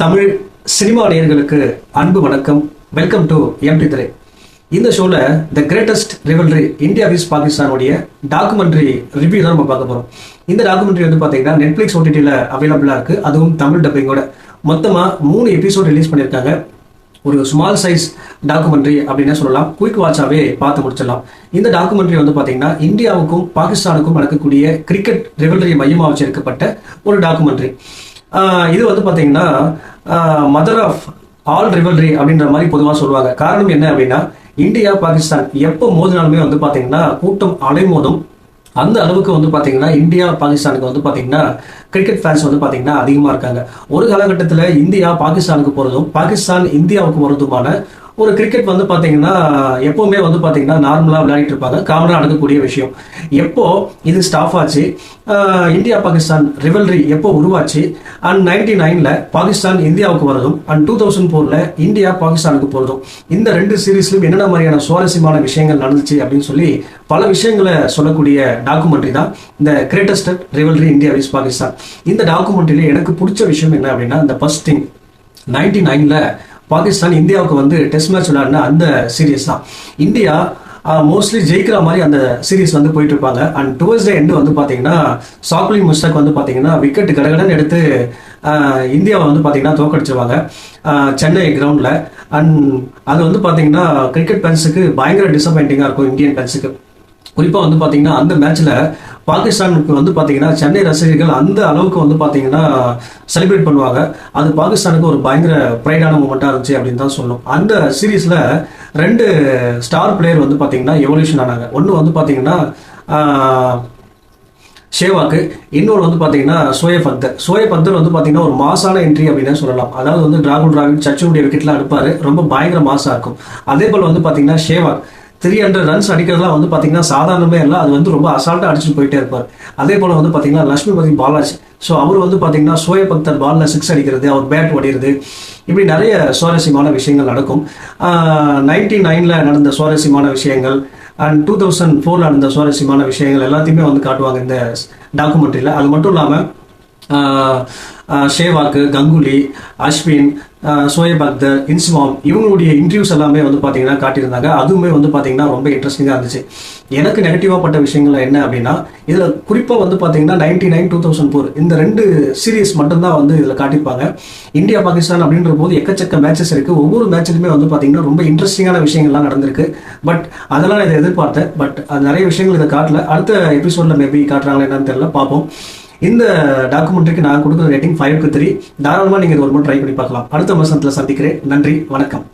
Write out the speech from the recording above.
Tamil cinema நேயர்களுக்கு அன்பு வணக்கம். வெல்கம் டு எம்டி திரை. இந்த ஷோல த கிரேட்டஸ்ட் ரிவல்ரி இந்தியா விஸ் பாகிஸ்தானுடைய டாக்குமெண்ட்ரி ரிவ்யூ தான் நம்ம பார்க்க போறோம். இந்த டாக்குமெண்ட்ரி வந்து பார்த்தீங்கன்னா நெட்ஃபிளிக்ஸ் ஓடிடியில் அவைலபிளாக இருக்கு. அதுவும் தமிழ் டப்பிங்கோட மொத்தமாக 3 எபிசோட் ரிலீஸ் பண்ணியிருக்காங்க. ஒரு ஸ்மால் சைஸ் டாக்குமெண்ட்ரி அப்படின்னே சொல்லலாம். குயிக் வாட்சாவே பார்த்து முடிச்சிடலாம். இந்த டாக்குமெண்ட்ரி வந்து பார்த்தீங்கன்னா இந்தியாவுக்கும் பாகிஸ்தானுக்கும் நடக்கக்கூடிய கிரிக்கெட் ரிவல்ரி மையமாக வச்சிருக்கப்பட்ட ஒரு டாக்குமெண்ட்ரி. இது வந்து பார்த்தீங்கன்னா மதர் ஆஃப் ஆல் ரிவல்ரி அப்படின்ற மாதிரி பொதுவாக சொல்லுவாங்க. காரணம் என்ன அப்படின்னா, இந்தியா பாகிஸ்தான் எப்போ மோதினாலுமே வந்து பார்த்தீங்கன்னா கூட்டம் அலைமோதும். அந்த அளவுக்கு வந்து பார்த்தீங்கன்னா இந்தியா பாகிஸ்தானுக்கு வந்து பார்த்தீங்கன்னா கிரிக்கெட் ஃபேன்ஸ் வந்து பார்த்தீங்கன்னா அதிகமாக இருக்காங்க. ஒரு காலகட்டத்தில் இந்தியா பாகிஸ்தானுக்கு போகிறதும் பாகிஸ்தான் இந்தியாவுக்கு போகிறதுமான ஒரு கிரிக்கெட் வந்து பார்த்தீங்கன்னா எப்போவுமே வந்து பார்த்தீங்கன்னா நார்மலாக விளையாடிட்டு இருப்பாங்க. காமனாக நடக்கக்கூடிய விஷயம். எப்போ இது ஸ்டாப் ஆச்சு, இந்தியா பாகிஸ்தான் ரிவல்ரி எப்போ உருவாச்சு, அண்ட் 99ல் பாகிஸ்தான் இந்தியாவுக்கு வரதும், அண்ட் 2004ல் இந்தியா பாகிஸ்தானுக்கு போகிறதும், இந்த 2 சீரீஸ்லையும் என்னென்ன மாதிரியான சுவாரஸ்யமான விஷயங்கள் நடந்துச்சு அப்படின்னு சொல்லி பல விஷயங்களை சொல்லக்கூடிய டாக்குமெண்ட்ரி தான் இந்த கிரேட்டஸ்ட் ரிவல்ரி இந்தியா விஸ் பாகிஸ்தான். இந்த டாக்குமெண்ட்ரியில எனக்கு பிடிச்ச விஷயம் என்ன அப்படின்னா, இந்த ஃபர்ஸ்ட் திங் 99ல் பாகிஸ்தான் இந்தியாவுக்கு வந்து டெஸ்ட் மேட்ச் விளையாடின அந்த சீரீஸ் தான். இந்தியா மோஸ்ட்லி ஜெயிக்கிற மாதிரி அந்த சீரீஸ் வந்து போயிட்டு இருப்பாங்க. அண்ட் டுவர்ட்ஸ் த எண்டு வந்து பார்த்தீங்கன்னா சாக்லி முஸ்டாக் வந்து பார்த்தீங்கன்னா விக்கெட் கடகடன்னு எடுத்து இந்தியாவை வந்து பார்த்தீங்கன்னா தோக்கடிச்சிருவாங்க சென்னை கிரவுண்டில். அண்ட் அது வந்து பார்த்தீங்கன்னா கிரிக்கெட் ஃபேன்ஸுக்கு பயங்கர டிசப்பாயிண்டிங்காக இருக்கும். இந்தியன் ஃபேன்ஸுக்கு குறிப்பாக வந்து பார்த்தீங்கன்னா அந்த மேட்ச்சில் பாகிஸ்தானுக்கு வந்து பார்த்தீங்கன்னா சென்னை ரசிகர்கள் அந்த அளவுக்கு வந்து பார்த்தீங்கன்னா செலிப்ரேட் பண்ணுவாங்க. அது பாகிஸ்தானுக்கு ஒரு பயங்கர ப்ரைடான மூமெண்ட்டாக இருந்துச்சு அப்படின்னு தான் சொல்லணும். அந்த சீரீஸில் 2 ஸ்டார் பிளேயர் வந்து பார்த்தீங்கன்னா எவல்யூஷன் ஆனாங்க. ஒன்று வந்து பார்த்தீங்கன்னா ஷேவாக்கு, இன்னொரு வந்து பார்த்தீங்கன்னா சோயப் அக்தர். சோயப் அக்தர் வந்து பார்த்தீங்கன்னா ஒரு மாசான என்ட்ரி அப்படின்னு சொல்லலாம். அதாவது வந்து ராகுல் டிராவிட் சச்சினுடைய விக்கெட்லாம் எடுப்பார். ரொம்ப பயங்கர மாசாக இருக்கும். அதே போல் வந்து பார்த்தீங்கன்னா ஷேவாக் 300 ரன்ஸ் அடிக்கிறதுலாம் வந்து பார்த்தீங்கன்னா சாதாரணமே இல்லை. அது வந்து ரொம்ப அசால்ட்டாக அடிச்சுட்டு போயிட்டே இருப்பார். அதே போல் வந்து பார்த்தீங்கன்னா லட்சுமிபதி பாலாஜி. ஸோ அவர் வந்து பார்த்தீங்கன்னா சோயப் அக்தர் பாலில் 6 அடிக்கிறது, அவர் பேட் ஓடிடுது, இப்படி நிறைய சுவாரஸ்யமான விஷயங்கள் நடக்கும். 99ல் நடந்த சுவாரஸ்யமான விஷயங்கள் அண்ட் 2004ல் நடந்த சுவாரஸ்யமான விஷயங்கள் எல்லாத்தையுமே வந்து காட்டுவாங்க இந்த டாக்குமெண்ட்ரியில். அது மட்டும் இல்லாமல் ஷேவாக்கு, கங்குலி, அஸ்வின், சோயப் அக்தர், இன்ஸ்மாம் இவங்களுடைய இன்டர்வியூஸ் எல்லாமே வந்து பார்த்தீங்கன்னா காட்டியிருந்தாங்க. அதுவுமே வந்து பார்த்தீங்கன்னா ரொம்ப இன்ட்ரெஸ்டிங்காக இருந்துச்சு. எனக்கு நெகட்டிவாக பட்ட விஷயங்கள் என்ன அப்படின்னா, இதில் குறிப்பாக வந்து பார்த்தீங்கன்னா 99, 2004 இந்த 2 சீரீஸ் மட்டும்தான் வந்து இதில் காட்டியிருப்பாங்க. இந்தியா பாகிஸ்தான் அப்படின்ற போது எக்கச்சக்க மேட்சஸ் இருக்குது. ஒவ்வொரு மேட்ச்லையுமே வந்து பார்த்தீங்கன்னா ரொம்ப இன்ட்ரெஸ்டிங்கான விஷயங்கள்லாம் நடந்திருக்கு. பட் அதெல்லாம் இதை எதிர்பார்த்தேன். பட் அது நிறைய விஷயங்கள் இதை காட்டல. அடுத்த எபிசோடில் மேபி காட்டுறாங்களா என்னன்னு தெரியல, பார்ப்போம். இந்த டாக்குமெண்ட்ரிக்கு நான் கொடுக்குற ரேட்டிங் 5க்கு 3. தாராளமாக நீங்கள் இது ஒரு முறை ட்ரை பண்ணி பார்க்கலாம். அடுத்த வசனத்தில் சந்திக்கிறேன். நன்றி, வணக்கம்.